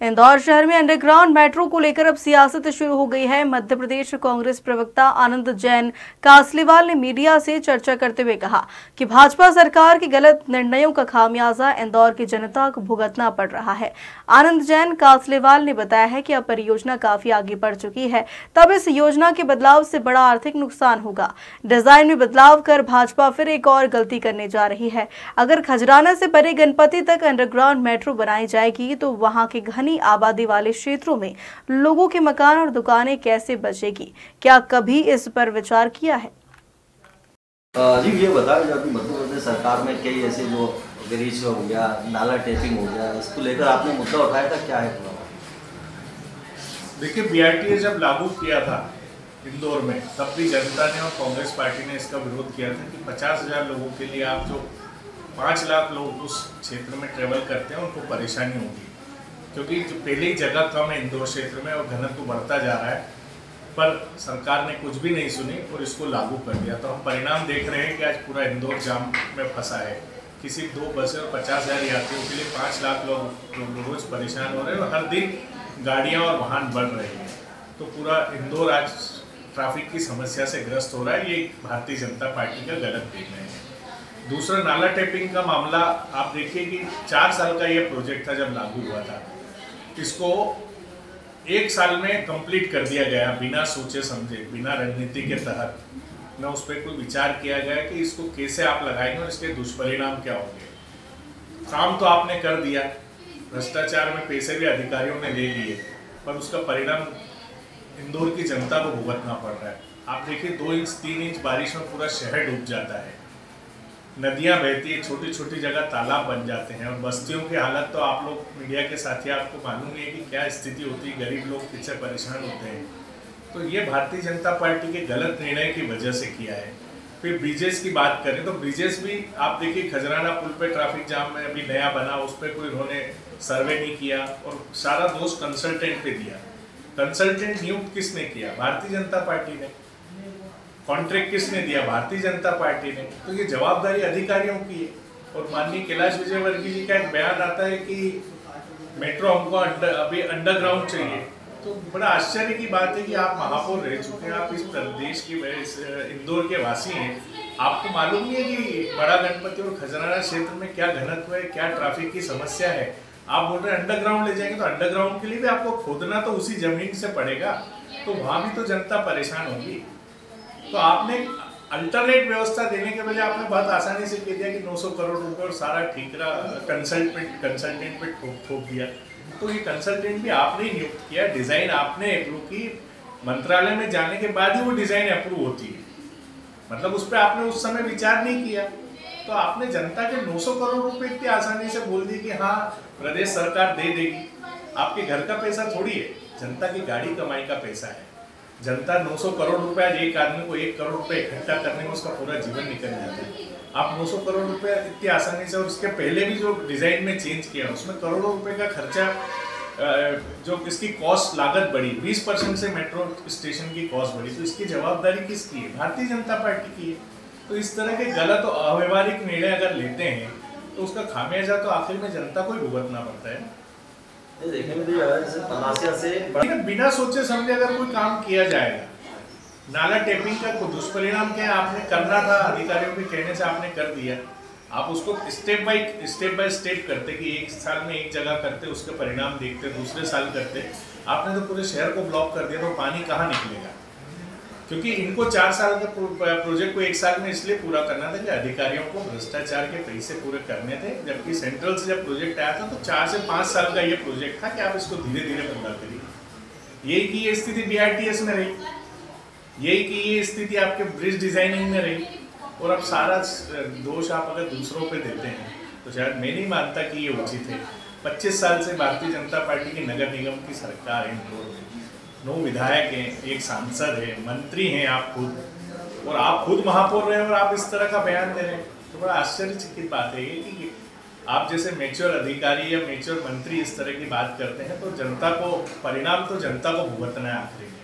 इंदौर शहर में underground metro को लेकर अब सियासत शुरू हो गई है। मध्य प्रदेश कांग्रेस प्रवक्ता आनंद जैन कासलीवाल ने मीडिया से चर्चा करते हुए कहा कि भाजपा सरकार के गलत निर्णयों का खामियाजा इंदौर की जनता को भुगतना पड़ रहा है। आनंद जैन कासलीवाल ने बताया है कि अब परियोजना काफी आगे बढ़ चुकी है, तब इस योजना के बदलाव से बड़ा आर्थिक नुकसान होगा। डिजाइन में बदलाव कर भाजपा फिर एक और गलती करने जा रही है। अगर खजराना से परे गणपति तक अंडरग्राउंड मेट्रो बनाई जाएगी तो वहां के घनी आबादी वाले क्षेत्रों में लोगों के मकान और दुकानें कैसे बचेगी? क्या कभी इस पर विचार किया है? जी ये बताया जाए कि मध्य प्रदेश सरकार में कई ऐसे जो ब्रिज हो गया, नाला टेपिंग हो गया, इसको लेकर आपने मुद्दा उठाया था, क्या है? देखिए, बीआरटीएस जब लागू किया था इंदौर में, तब भी जनता ने और कांग्रेस पार्टी ने इसका विरोध किया था कि 50,000 लोगों के लिए आप जो 5 लाख लोग उस क्षेत्र में ट्रेवल करते हैं उनको परेशानी होगी, क्योंकि जो पहले ही जगह कम है इंदौर क्षेत्र में और घनत्व बढ़ता जा रहा है। पर सरकार ने कुछ भी नहीं सुनी और इसको लागू कर दिया। तो हम परिणाम देख रहे हैं कि आज पूरा इंदौर जाम में फंसा है। किसी 2 बसें और 50,000 यात्रियों के लिए 5 लाख लोग रोज परेशान हो रहे हैं और हर दिन गाड़ियां और वाहन बढ़ रहे हैं। तो पूरा इंदौर आज ट्रैफिक की समस्या से ग्रस्त हो रहा है। ये भारतीय जनता पार्टी का गलत निर्णय है। दूसरा, नाला टेपिंग का मामला आप देखिए कि 4 साल का ये प्रोजेक्ट था जब लागू हुआ था। इसको 1 साल में कंप्लीट कर दिया गया, बिना सोचे समझे, बिना रणनीति के तहत न उस पर कोई विचार किया गया कि इसको कैसे आप लगाएंगे और इसके दुष्परिणाम क्या होंगे। काम तो आपने कर दिया, भ्रष्टाचार में पैसे भी अधिकारियों ने ले लिए, पर उसका परिणाम इंदौर की जनता को भुगतना पड़ रहा है। आप देखिए 2 इंच 3 इंच बारिश में पूरा शहर डूब जाता है, नदियां बहती है, छोटी छोटी जगह तालाब बन जाते हैं और बस्तियों की हालत तो आप लोग मीडिया के साथी आपको मालूम है कि क्या स्थिति होती है, गरीब लोग किससे परेशान होते हैं। तो ये भारतीय जनता पार्टी के गलत निर्णय की वजह से किया है। फिर ब्रिजेस की बात करें तो ब्रिजेस भी आप देखिए, खजराना पुल पे ट्रैफिक जाम में अभी नया बना, उस पर कोई उन्होंने सर्वे नहीं किया और सारा दोष कंसल्टेंट पे दिया। कंसल्टेंट नियुक्त किसने किया? भारतीय जनता पार्टी ने। कॉन्ट्रैक्ट किसने दिया? भारतीय जनता पार्टी ने। तो ये जवाबदारी अधिकारियों की है। और माननीय कैलाश विजयवर्गीय जी का एक बयान आता है कि मेट्रो हमको अभी अंडरग्राउंड चाहिए। तो बड़ा आश्चर्य की बात है कि आप महापौर रह चुके हैं, आप इस प्रदेश की इंदौर के वासी हैं, आपको मालूम नहीं है कि बड़ा गणपति और खजराना क्षेत्र में क्या घनत्व है, क्या ट्रैफिक की समस्या है। आप बोल रहे हैं अंडरग्राउंड ले जाएंगे, तो अंडरग्राउंड के लिए भी आपको खोदना तो उसी जमीन से पड़ेगा, तो वहां भी तो जनता परेशान होगी। तो आपने अल्टरनेट व्यवस्था देने के बजाय आपने बहुत आसानी से कह दिया कि 900 करोड़ रुपए और सारा ठीकरा कंसल्टेंट पे ठोक दिया। तो ये कंसल्टेंट भी आपने ही नियुक्त किया, डिजाइन आपने अप्रूव की, मंत्रालय में जाने के बाद ही वो डिजाइन अप्रूव होती है। मतलब उस पर आपने उस समय विचार नहीं किया। तो आपने जनता के 900 करोड़ रुपए इतनी आसानी से बोल दिए कि हाँ प्रदेश सरकार दे देगी। आपके घर का पैसा थोड़ी है, जनता की गाड़ी कमाई का पैसा है। जनता 900 करोड़ रुपए, आज एक आदमी को 1 करोड़ रुपए इकट्ठा करने में उसका पूरा जीवन निकल जाता है। आप 900 करोड़ रुपए इतनी आसानी से, और उसके पहले भी जो डिजाइन में चेंज किया उसमें करोड़ों रुपए का खर्चा, जो इसकी कॉस्ट लागत बढ़ी, 20% से मेट्रो स्टेशन की कॉस्ट बढ़ी। तो इसकी जवाबदारी किसकी है? भारतीय जनता पार्टी की है। तो इस तरह के गलत और अव्यवहारिक निर्णय अगर लेते हैं तो उसका खामियाजा तो आखिर में जनता को ही भुगतना पड़ता है। देखने में जैसे तमाशा से बिना सोचे समझे अगर कोई काम किया जाएगा, नाला टेपिंग का कोई दुष्परिणाम क्या है? आपने करना था, अधिकारियों के कहने से आपने कर दिया। आप उसको स्टेप बाय स्टेप करते कि 1 साल में एक जगह करते, उसके परिणाम देखते, दूसरे साल करते। आपने तो पूरे शहर को ब्लॉक कर दिया, तो पानी कहाँ निकलेगा? क्योंकि इनको 4 साल के प्रोजेक्ट को 1 साल में इसलिए पूरा करना था कि अधिकारियों को भ्रष्टाचार के पैसे पूरे करने थे। जबकि सेंट्रल से जब प्रोजेक्ट आया था तो 4 से 5 साल का ये प्रोजेक्ट था कि आप इसको धीरे धीरे पूरा करिए। यही की ये स्थिति बीआरटीएस में रही, यही की ये स्थिति आपके ब्रिज डिजाइनिंग में रही। और अब सारा दोष आप अगर दूसरों पे देते हैं तो शायद मैं नहीं मानता कि ये उचित है। 25 साल से भारतीय जनता पार्टी की नगर निगम की सरकार है इंदौर में, 9 विधायक हैं, 1 सांसद है, मंत्री हैं आप खुद, और आप खुद महापौर रहे और आप इस तरह का बयान दे रहे हैं। तो बड़ा आश्चर्यचकित बात है कि आप जैसे मेच्योर अधिकारी या मेच्योर मंत्री इस तरह की बात करते हैं तो जनता को, परिणाम तो जनता को भुगतना है आखिरी में।